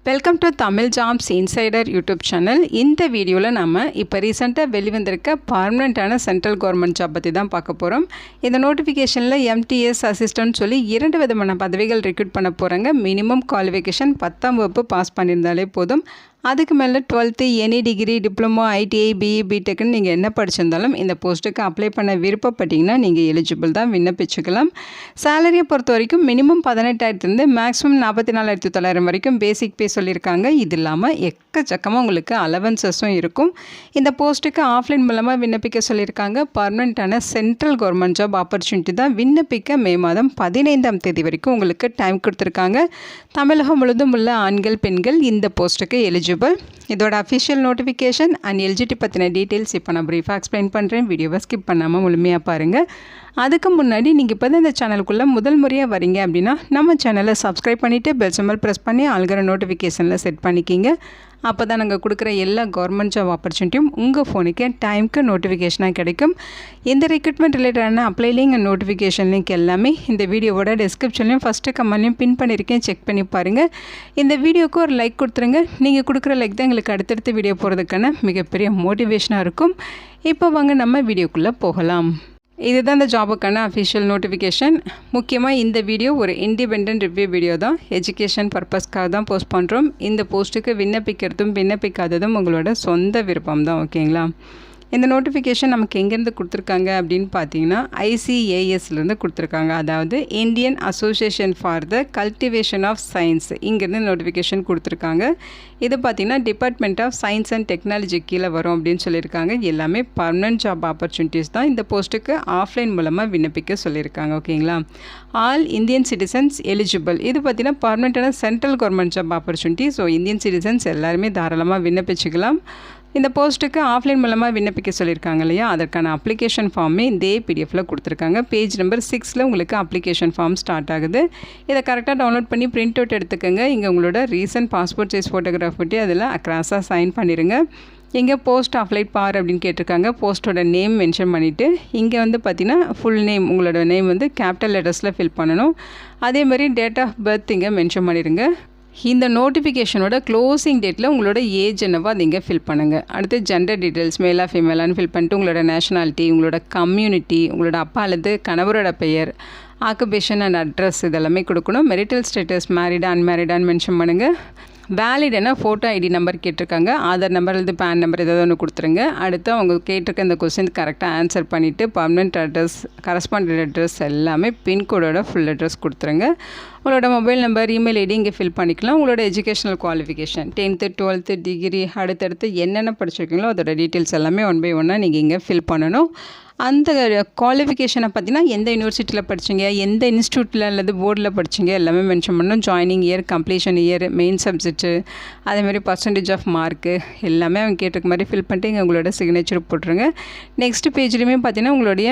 Welcome to Tamil jobs insider YouTube channel. இந்த வீடியோவில் நம்ம இப்போ ரீசெண்டாக வெளிவந்திருக்க பர்மனெண்ட்டான சென்ட்ரல் கவர்மெண்ட் ஜாப் பற்றி தான் பார்க்க போகிறோம். இந்த நோட்டிஃபிகேஷனில் எம்டிஎஸ் அசிஸ்டன்ட் சொல்லி 2 விதமான பதவிகள் ரெக்ரூட் பண்ண போகிறாங்க. மினிமம் குவாலிஃபிகேஷன் 10ஆம் வகுப்பு பாஸ் பண்ணியிருந்தாலே போதும். அதுக்கு மேலே 12th any degree, diploma, ITI, BE, பிடெக்னு நீங்கள் என்ன படிச்சிருந்தாலும் இந்த போஸ்ட்டுக்கு அப்ளை பண்ண விருப்பப்பட்டீங்கன்னா நீங்கள் எலிஜிபிள் தான், விண்ணப்பிச்சுக்கலாம். சேலரியை பொறுத்த வரைக்கும் மினிமம் 18,000 மேக்ஸிமம் 44,900 வரைக்கும் பேசிக் பே சொல்லியிருக்காங்க. இது இல்லாமல் எக்கச்சக்கமாக உங்களுக்கு அலவன்சஸும் இருக்கும். இந்த போஸ்ட்டுக்கு ஆஃப்லைன் மூலமாக விண்ணப்பிக்க சொல்லியிருக்காங்க. பர்மனெண்ட்டான சென்ட்ரல் கவர்மெண்ட் ஜாப் ஆப்பர்ச்சுனிட்டி தான். விண்ணப்பிக்க மே மாதம் 15ஆம் தேதி வரைக்கும் உங்களுக்கு டைம் கொடுத்துருக்காங்க. தமிழகம் முழுதும் உள்ள ஆண்கள், பெண்கள் இந்த போஸ்ட்டுக்கு எலிஜிபிள். இதோட அஃபிஷியல் நோட்டிஃபிகேஷன் அண்ட் எலிஜிபிலிட்டி பற்றின டீட்டெயில்ஸ் இப்போ நான் ப்ரீஃபாக எக்ஸ்பிளைன் பண்ணுறேன். வீடியோவை ஸ்கிப் பண்ணாமல் முழுமையாக பாருங்கள். அதுக்கு முன்னாடி நீங்கள் இப்போ தான் இந்த சேனலுக்குள்ளே முதல் முறையாக வரீங்க அப்படின்னா நம்ம சேனலை சப்ஸ்கிரைப் பண்ணிவிட்டு பெல் சிம்பல் ப்ரெஸ் பண்ணி ஆல்கிற நோட்டிஃபிகேஷனில் செட் பண்ணிக்கிங்க. அப்போ தான் நாங்கள் கொடுக்குற எல்லா கவர்மெண்ட் ஜாப் ஆப்பர்ச்சுனிட்டியும் உங்கள் ஃபோனுக்கு டைமுக்கு நோட்டிஃபிகேஷனாக கிடைக்கும். இந்த ரெக்ரூட்மெண்ட் ரிலேட்டடான apply link and notification link எல்லாமே இந்த வீடியோவோட டிஸ்கிரிப்ஷன்லையும் ஃபஸ்ட்டு கமெண்ட்லையும் பின் பண்ணியிருக்கேன், செக் பண்ணி பாருங்கள். இந்த வீடியோவுக்கு ஒரு லைக் கொடுத்துருங்க. நீங்கள் கொடுக்குற லைக் தான் எங்களுக்கு அடுத்தடுத்து வீடியோ போகிறதுக்கான மிகப்பெரிய மோட்டிவேஷனாக இருக்கும். இப்போ வாங்க நம்ம வீடியோக்குள்ளே போகலாம். இதுதான் இந்த ஜாபுக்கான அஃபிஷியல் நோட்டிஃபிகேஷன். முக்கியமாக இந்த வீடியோ ஒரு இண்டிபெண்டன்ட் ரிவ்யூ வீடியோ தான். எஜுகேஷன் பர்பஸ்க்காக தான் போஸ்ட் பண்ணுறோம். இந்த போஸ்ட்டுக்கு விண்ணப்பிக்கிறதும் விண்ணப்பிக்காததும் உங்களோட சொந்த விருப்பம் தான், ஓகேங்களா? இந்த நோட்டிஃபிகேஷன் நமக்கு எங்கேருந்து கொடுத்துருக்காங்க அப்படின்னு பார்த்தீங்கன்னா ஐசிஏஎஸ்லேருந்து கொடுத்துருக்காங்க. அதாவது Indian association for the cultivation of science, இங்கேருந்து நோட்டிஃபிகேஷன் கொடுத்துருக்காங்க. இது பார்த்திங்கன்னா department of science and technology கீழே வரும் அப்படின்னு சொல்லியிருக்காங்க. எல்லாமே பர்மனன்ட் ஜாப் ஆப்பர்ச்சுனிட்டிஸ் தான். இந்த போஸ்ட்டுக்கு ஆஃப்லைன் மூலமாக விண்ணப்பிக்க சொல்லியிருக்காங்க, ஓகேங்களா? All Indian citizens eligible. இது பார்த்திங்கன்னா பர்மனெண்ட்டான central government job opportunity. So Indian citizens எல்லாருமே தாராளமாக விண்ணப்பிச்சுக்கலாம். இந்த போஸ்ட்டுக்கு ஆஃப்லைன் மூலமாக விண்ணப்பிக்க சொல்லியிருக்காங்க இல்லையா, அதற்கான அப்ளிகேஷன் ஃபார்மே இதே பிடிஎஃபில் கொடுத்துருக்காங்க. பேஜ் நம்பர் 6 உங்களுக்கு அப்ளிகேஷன் ஃபார்ம் ஸ்டார்ட் ஆகுது. இதை கரெக்டாக டவுன்லோட் பண்ணி பிரிண்ட் அவுட் எடுத்துக்கோங்க. இங்கே உங்களோட ரீசன்ட் பாஸ்போர்ட் சைஸ் ஃபோட்டோகிராஃப் பற்றி அதில் அக்ராஸாக சைன் பண்ணிடுங்க. இங்கே போஸ்ட் அப்ளைட் பார் அப்படின்னு கேட்டிருக்காங்க. போஸ்ட்டோட நேம் மென்ஷன் பண்ணிவிட்டு இங்கே வந்து பார்த்தீங்கன்னா ஃபுல் நேம், உங்களோட நேம் வந்து கேபிட்டல் லெட்டர்ஸில் ஃபில் பண்ணணும். அதே மாதிரி டேட் ஆஃப் பர்த் இங்கே மென்ஷன் பண்ணிடுங்க. இந்த நோட்டிஃபிகேஷனோட க்ளோசிங் டேட்டில் உங்களோட ஏஜ் என்னவோ அதை இங்கே ஃபில் பண்ணுங்கள். அடுத்து ஜெண்டர் டீட்டெயில்ஸ் மேலா ஃபீமேலான்னு ஃபில் பண்ணிட்டு உங்களோட நேஷனாலிட்டி, உங்களோட கம்யூனிட்டி, உங்களோட அப்பா அல்லது கணவரோட பெயர், ஆக்குபேஷன் அண்ட் அட்ரஸ் இதெல்லாமே கொடுக்கணும். மெரிட்டல் ஸ்டேட்டஸ் மேரிடா அன்மேரிடான்னு மென்ஷன் பண்ணுங்கள். வேலிடான ஃபோட்டோ ஐடி நம்பர் கேட்டிருக்காங்க. ஆதார் நம்பர் அல்லது பேன் நம்பர் ஏதாவது ஒன்று கொடுத்துருங்க. அடுத்து அவங்க கேட்டிருக்க இந்த கொஸ்டின் கரெக்டாக ஆன்சர் பண்ணிவிட்டு பர்மனெண்ட் அட்ரஸ், கரஸ்பாண்டட் அட்ரஸ் எல்லாமே பின்கோடோட ஃபுல் அட்ரஸ் கொடுத்துருங்க. உங்களோட மொபைல் நம்பர், இமெயில் ஐடி இங்கே ஃபில் பண்ணிக்கலாம். உங்களோட educational qualification 10th 12th degree, அடுத்தடுத்து என்னென்ன படிச்சிருக்கீங்களோ அதோட டீட்டெயில்ஸ் எல்லாமே ஒன் பை ஒன்னாக நீங்கள் இங்கே ஃபில் பண்ணணும். அந்த குவாலிஃபிகேஷனை பார்த்தீங்கன்னா எந்த யூனிவர்சிட்டியில் படிச்சிங்க, எந்த இன்ஸ்டியூட்டில் அல்லது போர்டில் படிச்சிங்க எல்லாமே மென்ஷன் பண்ணணும். Joining year, completion year, main subject, அதேமாதிரி பர்சன்டேஜ் ஆஃப் மார்க்கு எல்லாமே அவங்க கேட்டிருக்க மாதிரி ஃபில் பண்ணிட்டு இங்கே உங்களோட சிக்னேச்சர் போட்டுருங்க. நெக்ஸ்ட் பேஜ்லேயுமே பார்த்தீங்கன்னா உங்களுடைய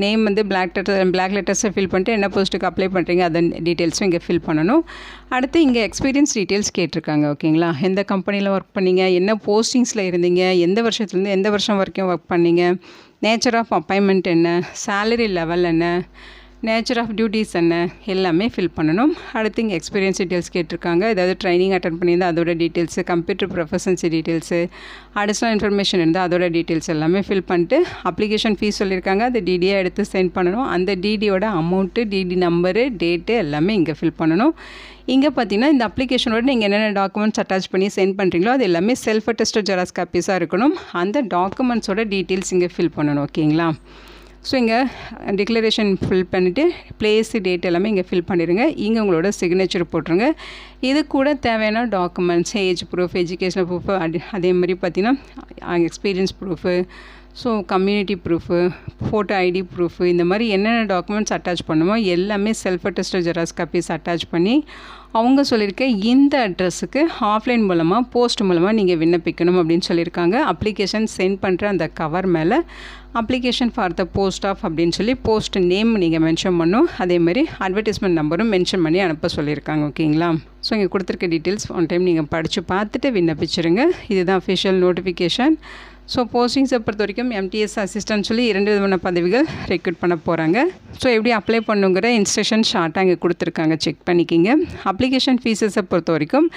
நேம் வந்து பிளாக் லெட்டர்ஸை ஃபில் பண்ணிட்டு என்ன போஸ்ட்டுக்கு அப்ளை பண்ணுறீங்க அதன் டீட்டெயில்ஸும் இங்கே ஃபில் பண்ணணும். அடுத்து இங்கே எக்ஸ்பீரியன்ஸ் டீட்டெயில்ஸ் கேட்டிருக்காங்க, ஓகேங்களா? எந்த கம்பெனியில் ஒர்க் பண்ணீங்க, என்ன போஸ்டிங்ஸில் இருந்தீங்க, எந்த வருஷத்துலேருந்து எந்த வருஷம் வரைக்கும் ஒர்க் பண்ணீங்க, நேச்சர் ஆஃப் அப்பாயின்மெண்ட் என்ன, சேலரி லெவல் என்ன, நேச்சர் ஆஃப் டியூட்டிஸ் என்ன எல்லாமே ஃபில் பண்ணணும். அடுத்து இங்கே எக்ஸ்பீரியன்ஸ் டீட்டெயில்ஸ் கேட்டிருக்காங்க. ஏதாவது ட்ரைனிங் அட்டன் பண்ணியிருந்தால் அதோட details, computer proficiency details, additional information இருந்தால் அதோட டீட்டெயில்ஸ் எல்லாமே ஃபில் பண்ணிட்டு அப்ளிகேஷன் ஃபீஸ் சொல்லியிருக்காங்க. அது டிடியாக எடுத்து சென்ட் பண்ணணும். அந்த டிடியோட அமௌண்ட்டு, டிடி நம்பரு, டேட்டு எல்லாமே இங்கே ஃபில் பண்ணணும். இங்கே பார்த்தீங்கன்னா இந்த அப்ளிகேஷனோட நீங்கள் என்னென்ன டாக்குமெண்ட்ஸ் அட்டாச் பண்ணி சென்ட் பண்ணுறீங்களோ அது எல்லாமே செல்ஃப் அட்டஸ்டட் ஜெராக்ஸ் காப்பீஸாக இருக்கணும். அந்த டாக்குமெண்ட்ஸோட டீட்டெயில்ஸ் இங்கே ஃபில் பண்ணணும், ஓகேங்களா? ஸோ இங்கே டிக்ளரேஷன் ஃபில் பண்ணிவிட்டு பிளேஸ், டேட் எல்லாமே இங்கே ஃபில் பண்ணிடுங்க. இங்கே உங்களோட சிக்னேச்சர் போட்டுருங்க. இது கூட தேவையான documents, age proof, educational proof, அதே மாதிரி பார்த்திங்கன்னா experience proof, so community proof, photo ID proof, இந்த மாதிரி என்னென்ன டாக்குமெண்ட்ஸ் அட்டாச் பண்ணுமோ எல்லாமே self attested xerox copies attach பண்ணி அவங்க சொல்லியிருக்க இந்த அட்ரஸுக்கு ஆஃப்லைன் மூலமாக போஸ்ட் மூலமாக நீங்கள் விண்ணப்பிக்கணும் அப்படின்னு சொல்லியிருக்காங்க. அப்ளிகேஷன் சென்ட் பண்ணுற அந்த கவர் மேலே application for the post of அப்படின்னு சொல்லி போஸ்ட் நேம் நீங்கள் மென்ஷன் பண்ணணும். அதேமாதிரி அட்வர்டைஸ்மெண்ட் நம்பரும் மென்ஷன் பண்ணி அனுப்ப சொல்லியிருக்காங்க, ஓகேங்களா? ஸோ இங்கே கொடுத்துருக்க டீட்டெயில்ஸ் ஒன் டைம் நீங்கள் படித்து பார்த்துட்டு விண்ணப்பிச்சிருங்க. இதுதான் அஃபிஷியல் நோட்டிஃபிகேஷன். ஸோ போஸ்டிங்ஸை பொறுத்த வரைக்கும் எம்டிஎஸ் அசிஸ்டன்ட் சொல்லி 2 விதமான பதவிகள் ரெக்ரூட் பண்ண போகிறாங்க. ஸோ எப்படி அப்ளை பண்ணுங்கிற இன்ஸ்ட்ரக்ஷன் ஷார்ட்டாக இங்கே கொடுத்துருக்காங்க, செக் பண்ணிக்கிங்க. அப்ளிகேஷன் ஃபீஸஸை பொறுத்த வரைக்கும்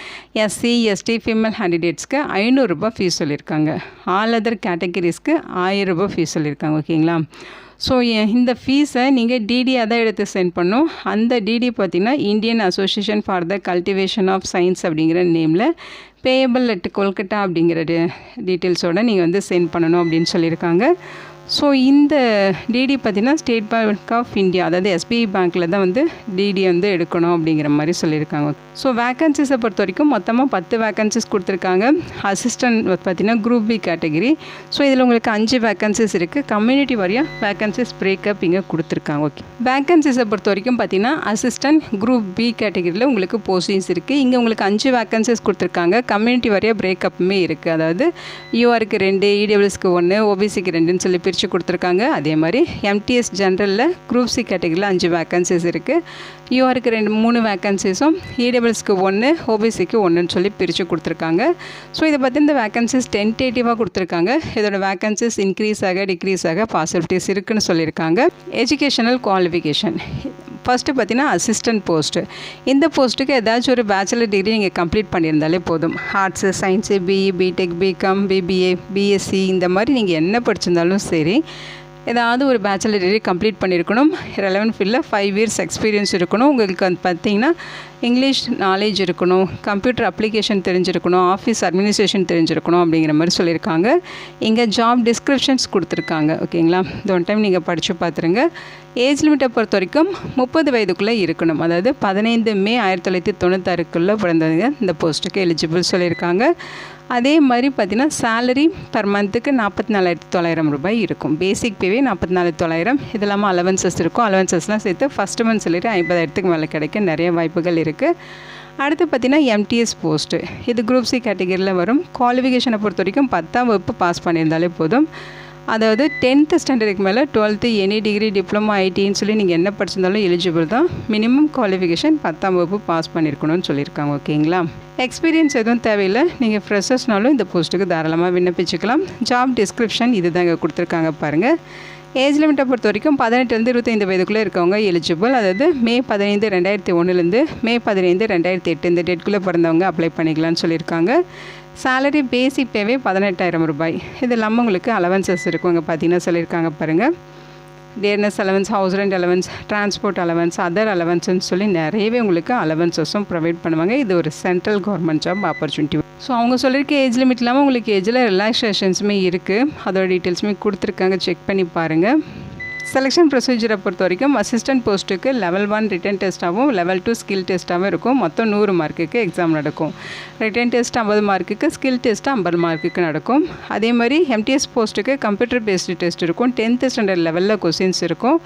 எஸ்சி எஸ்டி ஃபீமேல் கேண்டிடேட்ஸ்க்கு 500 ரூபாய் ஃபீஸ் சொல்லியிருக்காங்க. ஆல் அதர் கேட்டகரிஸ்க்கு 1000 ரூபாய் ஃபீஸ் சொல்லியிருக்காங்க. ஓகேங்களா? ஸோ இந்த ஃபீஸை நீங்கள் டிடியாக தான் எடுத்து சென்ட் பண்ணணும். அந்த டிடி பார்த்திங்கன்னா Indian association for the cultivation of science அப்படிங்கிற நேமில் பேயபிள் அட் கொல்கட்டா அப்படிங்கிற டீட்டெயில்ஸோடு நீங்கள் வந்து சென்ட் பண்ணணும் அப்படின்னு சொல்லியிருக்காங்க. ஸோ இந்த டிடி பார்த்திங்கன்னா ஸ்டேட் பேங்க் ஆஃப் இந்தியா, அதாவது எஸ்பிஐ பேங்க்கில் தான் வந்து டிடி வந்து எடுக்கணும் அப்படிங்கிற மாதிரி சொல்லியிருக்காங்க. ஸோ வேக்கன்சிஸை பொறுத்த வரைக்கும் மொத்தமாக 10 வேக்கன்சிஸ் கொடுத்துருக்காங்க. அசிஸ்டன்ட் பார்த்திங்கன்னா குரூப் பி கேட்டகிரி. ஸோ இதில் உங்களுக்கு 5 வேக்கன்சிஸ் இருக்குது. கம்யூனிட்டி வாரியாக வேக்கன்சிஸ் பிரேக்கப் இங்கே கொடுத்துருக்காங்க. ஓகே, வேக்கன்சிஸை பொறுத்த வரைக்கும் பார்த்திங்கன்னா அசிஸ்டன்ட் குரூப் பி கேட்டகிரியில் உங்களுக்கு போஸ்டிங்ஸ் இருக்குது. இங்கே உங்களுக்கு 5 வேக்கன்சிஸ் கொடுத்துருக்காங்க. கம்யூனிட்டி வாரியாக பிரேக்கப்புமே இருக்குது. அதாவது யூஆருக்கு 2, இடபிள்யூஎஸ்க்கு 1, ஓபிசிக்கு 2ன்னு சொல்லி பிரித்து கொடுத்துருக்காங்க. அதே மாதிரி எம்டிஎஸ் ஜென்ரலில் குரூப் சி கேட்டகிரியில் 5 வேக்கன்சிஸ் இருக்குது. யூஆருக்கு 3 வேக்கன்சிஸும், இடபிள்யூஎஸ்க்கு 1, ஓபிசிக்கு 1ன்னு சொல்லி பிரித்து கொடுத்துருக்காங்க. ஸோ இதை பற்றி இந்த வேக்கன்சிஸ் டென்டேட்டிவாக கொடுத்துருக்காங்க. இதோட வேக்கன்சிஸ் இன்க்ரீஸ் ஆக டிக்ரீஸ் ஆக பாசிபிலிட்டிஸ் இருக்குதுன்னு சொல்லியிருக்காங்க. எஜுகேஷனல் குவாலிஃபிகேஷன் ஃபஸ்ட்டு பார்த்தீங்கன்னா அசிஸ்டன்ட் போஸ்ட்டு. இந்த போஸ்ட்டுக்கு ஏதாச்சும் ஒரு பேச்சுலர் டிகிரி நீங்கள் கம்ப்ளீட் பண்ணியிருந்தாலே போதும். Arts, science, BE, BTech, BCom, BBA, BSc இந்த மாதிரி நீங்கள் என்ன படிச்சிருந்தாலும் சரி, ஏதாவது ஒரு பேச்சுலர் டிகிரி கம்ப்ளீட் பண்ணியிருக்கணும். ரெலவென்ட் ஃபீல்டில் 5 இயர்ஸ் எக்ஸ்பீரியன்ஸ் இருக்கணும். உங்களுக்கு வந்து பார்த்திங்கன்னா இங்கிலீஷ் நாலேஜ் இருக்கணும், கம்ப்யூட்டர் அப்ளிகேஷன் தெரிஞ்சிருக்கணும், ஆஃபீஸ் அட்மினிஸ்ட்ரேஷன் தெரிஞ்சிருக்கணும் அப்படிங்கிற மாதிரி சொல்லியிருக்காங்க. இங்கே ஜாப் டிஸ்கிரிப்ஷன்ஸ் கொடுத்துருக்காங்க. ஓகேங்களா? இந்த ஒன் டைம் நீங்கள் படித்து பார்த்துருங்க. ஏஜ் லிமிட்டை பொறுத்த வரைக்கும் 30 வயதுக்குள்ளே இருக்கணும். அதாவது 15 மே 1996க்குள்ளே பிறந்தவங்க இந்த போஸ்ட்டுக்கு எலிஜிபிள் சொல்லியிருக்காங்க. அதே மாதிரி பார்த்திங்கன்னா சேலரி பர் மந்த்துக்கு 44,900 ரூபாய் இருக்கும். பேசிக் பேவே 44,900. இது இல்லாமல் அலவன்சஸ் இருக்கும். அலவன்சஸ்லாம் சேர்த்து ஃபஸ்ட் மந்த் சேலரி 50,000க்கு மேலே கிடைக்க நிறைய வாய்ப்புகள் இருக்குது. அடுத்து பார்த்திங்கன்னா எம்டிஎஸ் போஸ்ட்டு. இது குரூப் சி கேட்டகரியில் வரும். குவாலிஃபிகேஷனை பொறுத்த வரைக்கும் 10ஆம் வகுப்பு பாஸ் பண்ணியிருந்தாலே போதும். அதாவது 10th ஸ்டாண்டர்டுக்கு மேலே 12th எனி டிகிரி, டிப்ளமா, ஐடின்னு சொல்லி நீங்கள் என்ன படிச்சிருந்தாலும் எலிஜிபிள் தான். மினிமம் குவாலிஃபிகேஷன் 10ஆம் வகுப்பு பாஸ் பண்ணியிருக்கணும்னு சொல்லியிருக்காங்க. ஓகேங்களா? எக்ஸ்பீரியன்ஸ் எதுவும் தேவையில்லை. நீங்கள் ஃப்ரெஷர்ஸ்னாலும் இந்த போஸ்ட்டுக்கு தாராளமாக விண்ணப்பிச்சுக்கலாம். ஜாப் டிஸ்கிரிப்ஷன் இது தாங்க கொடுத்துருக்காங்க பாருங்கள். ஏஜ் லிமிட்டை பொறுத்த வரைக்கும் 18 25 வயதுக்குள்ளே இருக்கவங்க எலிஜிபிள். அதாவது மே 15 2001 மே 15 2008 இந்த டேட்குள்ளே பிறந்தவங்க அப்ளை பண்ணிக்கலாம்னு சொல்லியிருக்காங்க. சேலரி பேசிக் பேவே 18,000 ரூபாய். இது இல்லாமல் உங்களுக்கு அலவன்சஸ் இருக்கும். இங்கே பார்த்தீங்கன்னா சொல்லியிருக்காங்க பாருங்கள். Dearness allowance, house rent allowance, transport allowance, other அலவன்ஸ்ன்னு சொல்லி நிறையவே உங்களுக்கு அலவன்சஸும் ப்ரொவைட் பண்ணுவாங்க. இது ஒரு central government job opportunity. So அவங்க சொல்லியிருக்க ஏஜ் லிமிட் இல்லாமல் உங்களுக்கு ஏஜில் ரிலாக்ஸேஷன்ஸுமே இருக்குது. அதோட டீட்டெயில்ஸுமே கொடுத்துருக்காங்க, செக் பண்ணி பாருங்கள். செலெக்ஷன் ப்ரொசீஜரை பொறுத்த வரைக்கும் அசிஸ்டன்ட் போஸ்ட்டுக்கு லெவல் 1 ரிட்டன் டெஸ்ட்டாகவும் லெவல் 2 ஸ்கில் டெஸ்ட்டாகவும் இருக்கும். மொத்தம் 100 மார்க்குக்கு எக்ஸாம் நடக்கும். ரிட்டன் டெஸ்ட் 50 மார்க்குக்கு, ஸ்கில் டெஸ்ட்டு 50 மார்க்குக்கு நடக்கும். அதே மாதிரி எம்டிஎஸ் போஸ்ட்டுக்கு கம்ப்யூட்டர் பேஸ்டு டெஸ்ட் இருக்கும். 10th ஸ்டாண்டர்ட் லெவலில் கொஸ்டின்ஸ் இருக்கும்.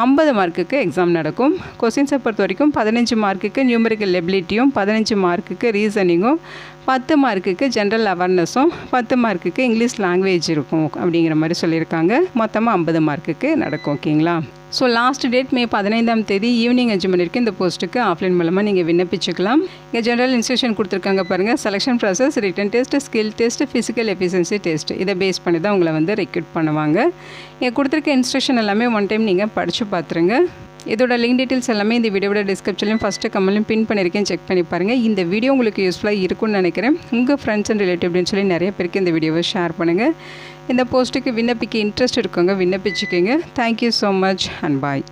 50 மார்க்குக்கு எக்ஸாம் நடக்கும். கொஸ்டின்ஸை பொறுத்த வரைக்கும் 15 மார்க்குக்கு நியூமெரிக்கல் எபிலிட்டியும், 15 மார்க்குக்கு ரீசனிங்கும், 10 மார்க்குக்கு ஜென்ரல் அவேர்னஸும், 10 மார்க்குக்கு இங்கிலீஷ் லாங்குவேஜ் இருக்கும் அப்படிங்கிற மாதிரி சொல்லியிருக்காங்க. மொத்தமாக 50 மார்க்குக்கு நடக்கும். ஓகேங்களா? ஸோ லாஸ்ட் டேட் மே 15ஆம் தேதி ஈவினிங் 5 மணி வரைக்கும் இந்த போஸ்ட்டுக்கு ஆஃப்லைன் மூலமாக நீங்கள் விண்ணப்பிச்சுக்கலாம். இங்கே ஜென்ரல் இன்ஸ்ட்ரக்ஷன் கொடுத்துருக்காங்க பாருங்கள். Selection process, written test, skill test, physical efficiency test, இதை பேஸ் பண்ணி தான் உங்களை வந்து ரெக்ரூட் பண்ணுவாங்க. இங்கே கொடுத்துருக்க இன்ஸ்ட்ரக்ஷன் எல்லாமே ஒன் டைம் நீங்கள் படித்து பார்த்துருங்க. இதோட லிங்க் டீட்டெயில்ஸ் எல்லாமே இந்த வீடியோட டிஸ்கிரிப்ஷன்லையும் ஃபஸ்ட்டு கமெண்ட்லையும் பின் பண்ணியிருக்கேன், செக் பண்ணி பாருங்கள். இந்த வீடியோ உங்களுக்கு யூஸ்ஃபுல்லாக இருக்கும்னு நினைக்கிறேன். உங்கள் ஃப்ரெண்ட்ஸ் அண்ட் ரிலேட்டிவ் அப்படின்னு சொல்லி நிறைய பேருக்கு இந்த வீடியோவை ஷேர் பண்ணுங்கள். இந்த போஸ்ட்டுக்கு விண்ணப்பிக்க இன்ட்ரெஸ்ட் இருக்கவங்க விண்ணப்பிச்சுக்கோங்க. Thank you so much and bye.